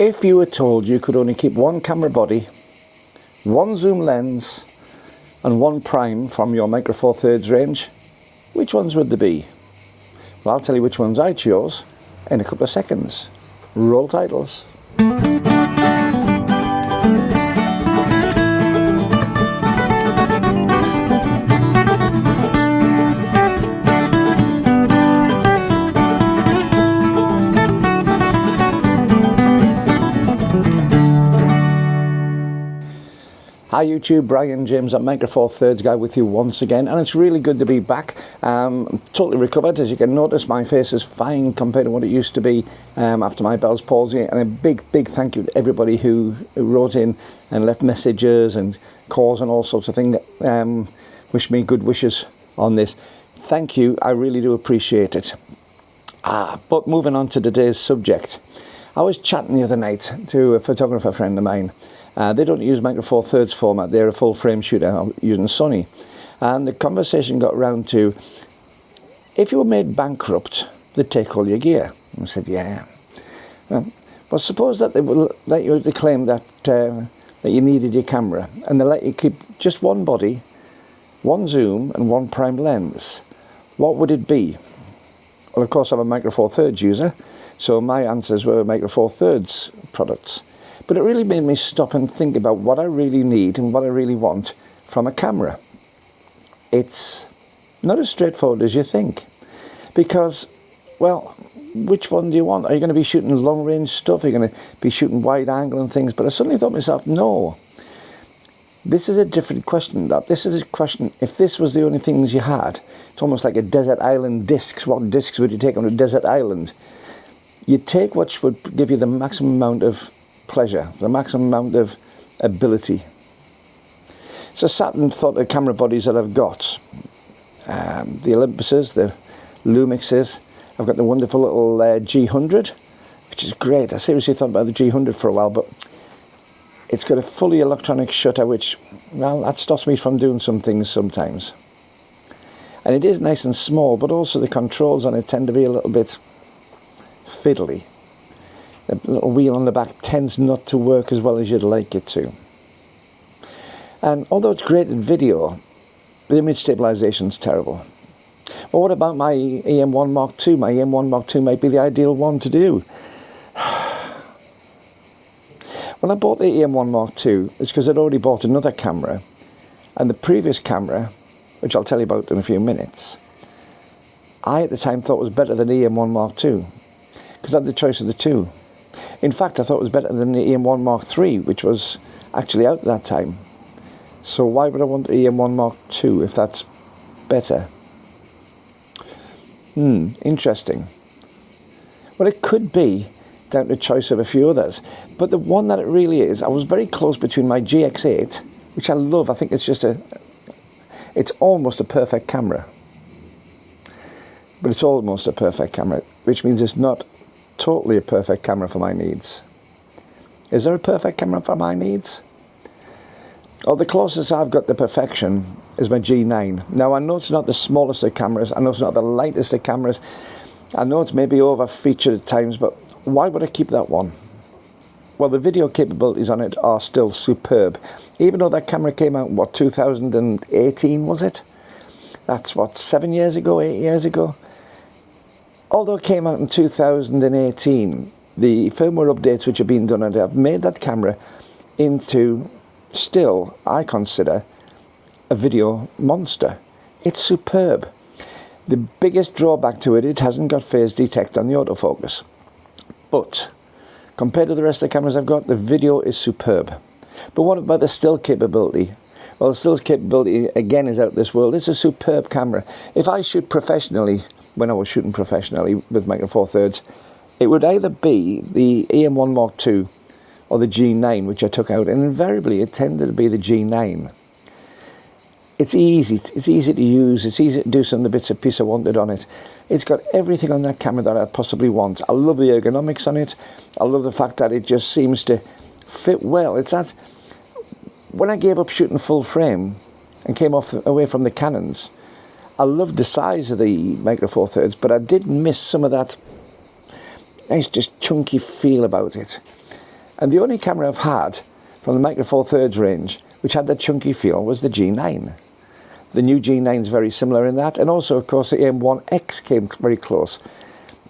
If you were told you could only keep one camera body, one zoom lens and one prime from your Micro Four Thirds range, which ones would they be? Well, I'll tell you which ones I chose in a couple of seconds. Roll titles. Hi YouTube, Brian James at Micro Four Thirds guy with you once again, and it's really good to be back. Totally recovered. As you can notice, my face is fine compared to what it used to be after my Bell's palsy, and a big thank you to everybody who wrote in and left messages and calls and all sorts of things. Wish me good wishes on this. Thank you, I really do appreciate it. But moving on to today's subject, I was chatting the other night to a photographer friend of mine. They don't use Micro Four Thirds format, they're a full frame shooter using Sony. And the conversation got round to, if you were made bankrupt, they'd take all your gear. I said, yeah. But suppose that they would let you to claim that you needed your camera, and they let you keep just one body, one zoom and one prime lens. What would it be? Well, of course I'm a Micro Four Thirds user, so my answers were Micro Four Thirds products. But it really made me stop and think about what I really need and what I really want from a camera. It's not as straightforward as you think. Because, well, which one do you want? Are you going to be shooting long range stuff? Are you going to be shooting wide angle and things? But I suddenly thought to myself, no. This is a different question. This is a question, if this was the only things you had, it's almost like a desert island discs. What discs would you take on a desert island? You'd take what would give you the maximum amount of pleasure, the maximum amount of ability. So I sat and thought the camera bodies that I've got, the Olympuses, the Lumixes. I've got the wonderful little G100, which is great. I seriously thought about the G100 for a while, but it's got a fully electronic shutter, which, well, that stops me from doing some things sometimes. And it is nice and small, but also the controls on it tend to be a little bit fiddly. The little wheel on the back tends not to work as well as you'd like it to. And although it's great in video, the image stabilization's terrible. Well, what about my EM1 Mark II? My EM1 Mark II might be the ideal one to do. When I bought the EM1 Mark II, it's because I'd already bought another camera, and the previous camera, which I'll tell you about in a few minutes, I at the time thought was better than the EM1 Mark II, because I had the choice of the two. In fact, I thought it was better than the EM1 Mark III, which was actually out at that time. So why would I want the EM1 Mark II if that's better? Interesting. Well, it could be down to choice of a few others. But the one that it really is, I was very close between my GX8, which I love. I think it's just it's almost a perfect camera. But it's almost a perfect camera, which means it's not totally a perfect camera for my needs. Is there a perfect camera for my needs? Oh, the closest I've got to perfection is my G9. Now, I know it's not the smallest of cameras, I know it's not the lightest of cameras, I know it's maybe over-featured at times, but why would I keep that one? Well, the video capabilities on it are still superb. Even though that camera came out, what, 2018 was it? That's what, 7 years ago, 8 years ago? Although it came out in 2018, the firmware updates which have been done on it have made that camera into, still, I consider, a video monster. It's superb. The biggest drawback to it, it hasn't got phase detect on the autofocus. But, compared to the rest of the cameras I've got, the video is superb. But what about the still capability? Well, the still capability, again, is out of this world. It's a superb camera. If I shoot professionally, when I was shooting professionally with Micro Four Thirds, it would either be the EM1 Mark II or the G9, which I took out, and invariably it tended to be the G9. It's easy to use, it's easy to do some of the bits and pieces I wanted on it. It's got everything on that camera that I possibly want. I love the ergonomics on it. I love the fact that it just seems to fit well. It's that, when I gave up shooting full frame and came away from the Canons, I loved the size of the Micro Four Thirds, but I did miss some of that nice, just chunky feel about it. And the only camera I've had from the Micro Four Thirds range which had that chunky feel was the G9. The new G9 is very similar in that, and also of course the M1X came very close.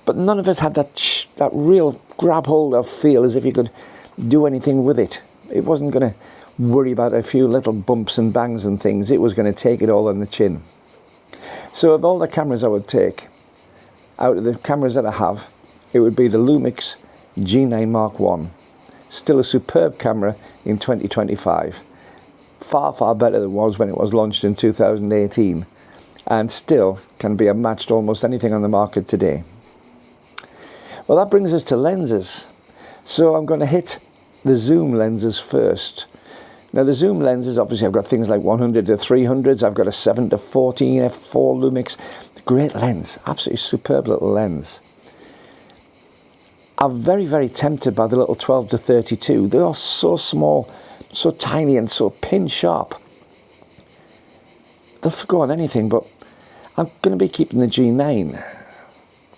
But none of it had that real grab hold of feel as if you could do anything with it. It wasn't going to worry about a few little bumps and bangs and things. It was going to take it all on the chin. So of all the cameras I would take, out of the cameras that I have, it would be the Lumix G9 Mark I. Still a superb camera in 2025. Far, far better than it was when it was launched in 2018. And still can be matched to almost anything on the market today. Well, that brings us to lenses. So I'm going to hit the zoom lenses first. Now the zoom lenses, obviously I've got things like 100 to 300s, I've got a 7 to 14 f4 Lumix. Great lens, absolutely superb little lens. I'm very, very tempted by the little 12 to 32. They are so small, so tiny and so pin sharp. They'll go on anything, but I'm going to be keeping the G9.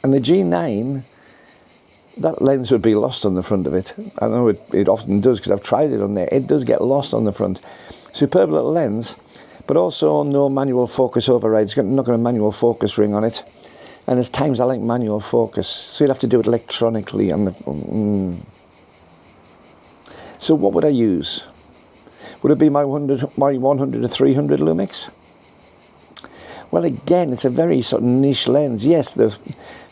And the G9, that lens would be lost on the front of it. I know it often does because I've tried it on there. It does get lost on the front. Superb little lens, but also no manual focus override. It's not got a manual focus ring on it. And there's times I like manual focus, so you'd have to do it electronically. On the, So what would I use? Would it be my 100 to 300 Lumix? Well, again, it's a very sort of niche lens. Yes,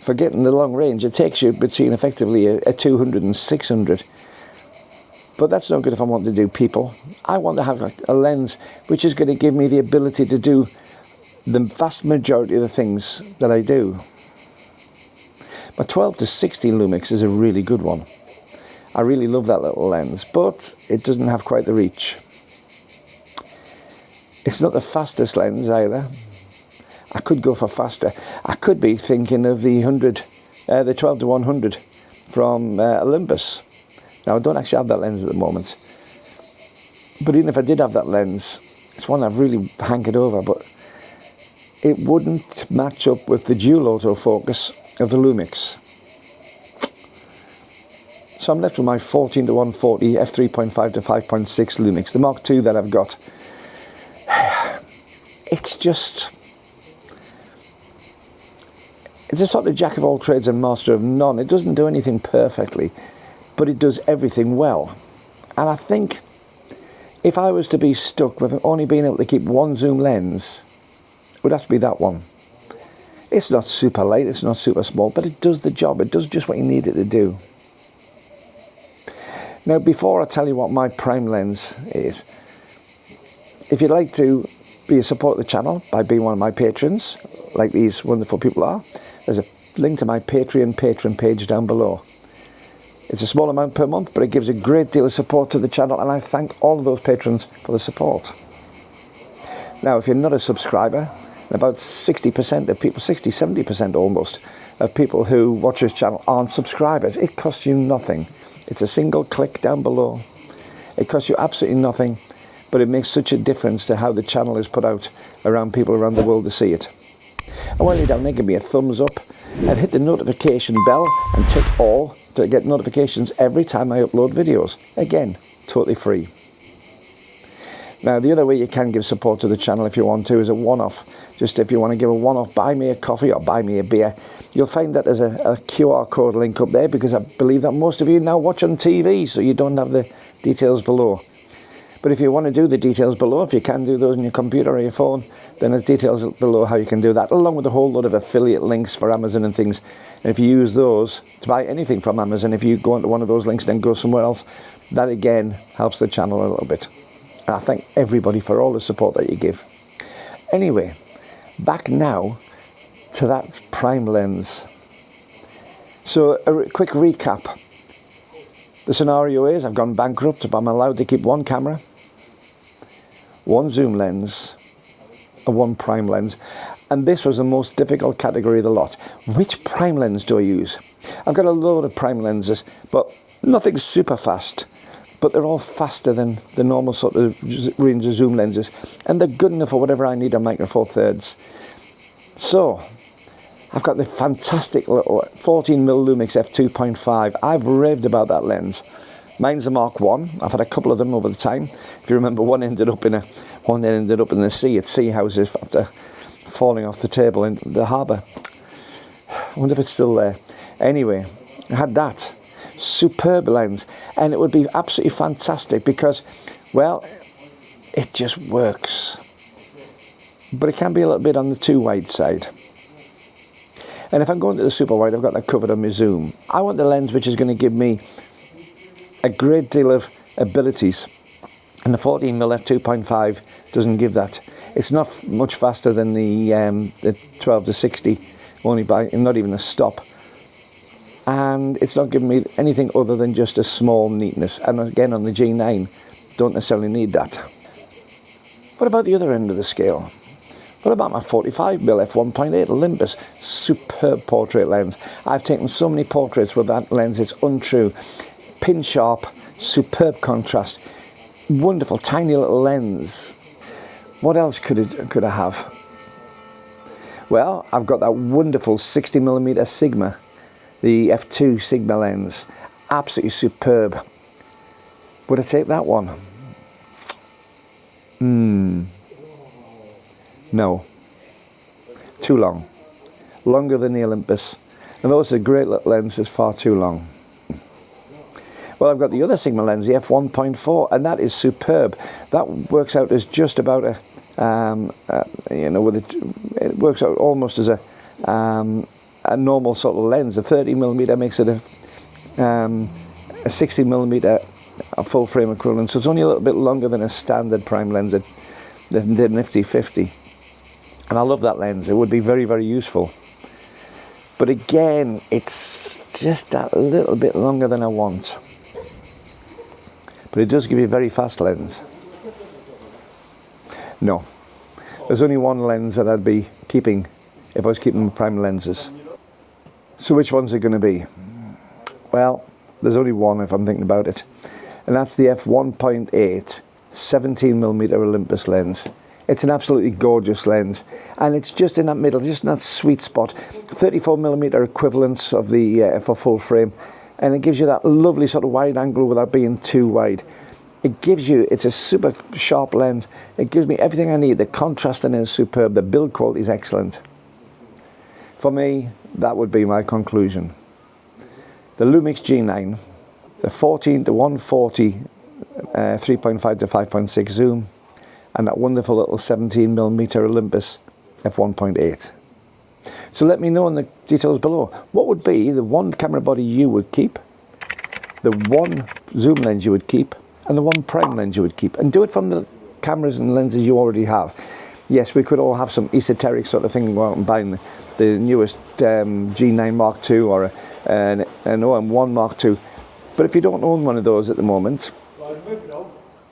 for getting the long range, it takes you between effectively a 200 and 600. But that's no good if I want to do people. I want to have a lens which is going to give me the ability to do the vast majority of the things that I do. My 12 to 16 Lumix is a really good one. I really love that little lens, but it doesn't have quite the reach. It's not the fastest lens either. I could go for faster. I could be thinking of the 12 to 100 from Olympus. Now I don't actually have that lens at the moment, but even if I did have that lens, it's one I've really hankered over, but it wouldn't match up with the dual autofocus of the Lumix. So I'm left with my 14 to 140 f3.5 to 5.6 Lumix, the Mark II that I've got. It's a sort of jack of all trades and master of none. It doesn't do anything perfectly, but it does everything well. And I think if I was to be stuck with only being able to keep one zoom lens, it would have to be that one. It's not super light, it's not super small, but it does the job. It does just what you need it to do. Now, before I tell you what my prime lens is, if you'd like to be a support of the channel by being one of my patrons, like these wonderful people are, there's a link to my Patreon patron page down below. It's a small amount per month, but it gives a great deal of support to the channel, and I thank all of those patrons for the support. Now, if you're not a subscriber, about 60% of people, 60-70% almost, of people who watch this channel aren't subscribers. It costs you nothing. It's a single click down below. It costs you absolutely nothing, but it makes such a difference to how the channel is put out around people around the world to see it. And while you're down there, give me a thumbs up and hit the notification bell and tick all to get notifications every time I upload videos. Again, totally free. Now, the other way you can give support to the channel if you want to is a one-off. Just if you want to give a one-off, buy me a coffee or buy me a beer, you'll find that there's a QR code link up there, because I believe that most of you now watch on TV, so you don't have the details below. But if you want to do the details below, if you can do those on your computer or your phone, then there's details below how you can do that, along with a whole lot of affiliate links for Amazon and things. And if you use those to buy anything from Amazon, if you go into one of those links, then go somewhere else, that again helps the channel a little bit. And I thank everybody for all the support that you give. Anyway, back now to that prime lens. So a quick recap. The scenario is I've gone bankrupt, but I'm allowed to keep one camera, one zoom lens, and one prime lens. And this was the most difficult category of the lot. Which prime lens do I use? I've got a load of prime lenses, but nothing super fast. But they're all faster than the normal sort of range of zoom lenses. And they're good enough for whatever I need on Micro Four Thirds. So, I've got the fantastic little 14mm Lumix f2.5. I've raved about that lens. Mine's a Mark 1. I've had a couple of them over the time. If you remember, one ended up in the sea at Sea Houses after falling off the table in the harbour. I wonder if it's still there. Anyway, I had that. Superb lens. And it would be absolutely fantastic because, well, it just works. But it can be a little bit on the too wide side. And if I'm going to the super wide, I've got that covered on my zoom. I want the lens which is going to give me a great deal of abilities, and the 14mm f2.5 doesn't give that. It's not much faster than the 12 to 60, only by not even a stop, and it's not giving me anything other than just a small neatness. And again, on the G9, don't necessarily need that. What about the other end of the scale? What about my 45mm f1.8 Olympus? Superb portrait lens. I've taken so many portraits with that lens, it's untrue. Pin sharp, superb contrast, wonderful tiny little lens. What else could I have? Well, I've got that wonderful 60mm Sigma, the f2 Sigma lens, absolutely superb. Would I take that one? No, too long, longer than the Olympus, and also a great little lens is far too long. Well, I've got the other Sigma lens, the f1.4, and that is superb. That works out as just about a, it works out almost as a normal sort of lens. A 30mm makes it a 60mm full frame equivalent, so it's only a little bit longer than a standard prime lens, the nifty 50. And I love that lens. It would be very, very useful. But again, it's just that little bit longer than I want. But it does give you a very fast lens. No, there's only one lens that I'd be keeping if I was keeping prime lenses. So which one's it going to be? Well, there's only one if I'm thinking about it, and that's the f1.8 17mm Olympus lens. It's an absolutely gorgeous lens, and it's just in that middle, just in that sweet spot. 34mm equivalents of the for full frame. And it gives you that lovely sort of wide angle without being too wide. It's a super sharp lens. It gives me everything I need. The contrast in it is superb. The build quality is excellent. For me, that would be my conclusion. The Lumix G9, the 14 to 140 3.5 to 5.6 zoom, and that wonderful little 17mm Olympus f1.8. So let me know in the details below. What would be the one camera body you would keep, the one zoom lens you would keep, and the one prime lens you would keep? And do it from the cameras and lenses you already have. Yes, we could all have some esoteric sort of thing, go out and buying the newest G9 Mark II or an OM1 Mark II. But if you don't own one of those at the moment,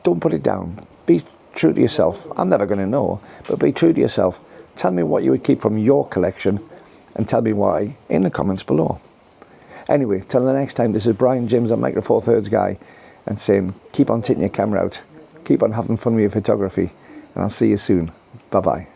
don't put it down. Be true to yourself. I'm never going to know, but be true to yourself. Tell me what you would keep from your collection, and tell me why in the comments below. Anyway, till the next time, this is Brian James, I'm Micro Four Thirds guy, and saying keep on taking your camera out, keep on having fun with your photography, and I'll see you soon. Bye bye.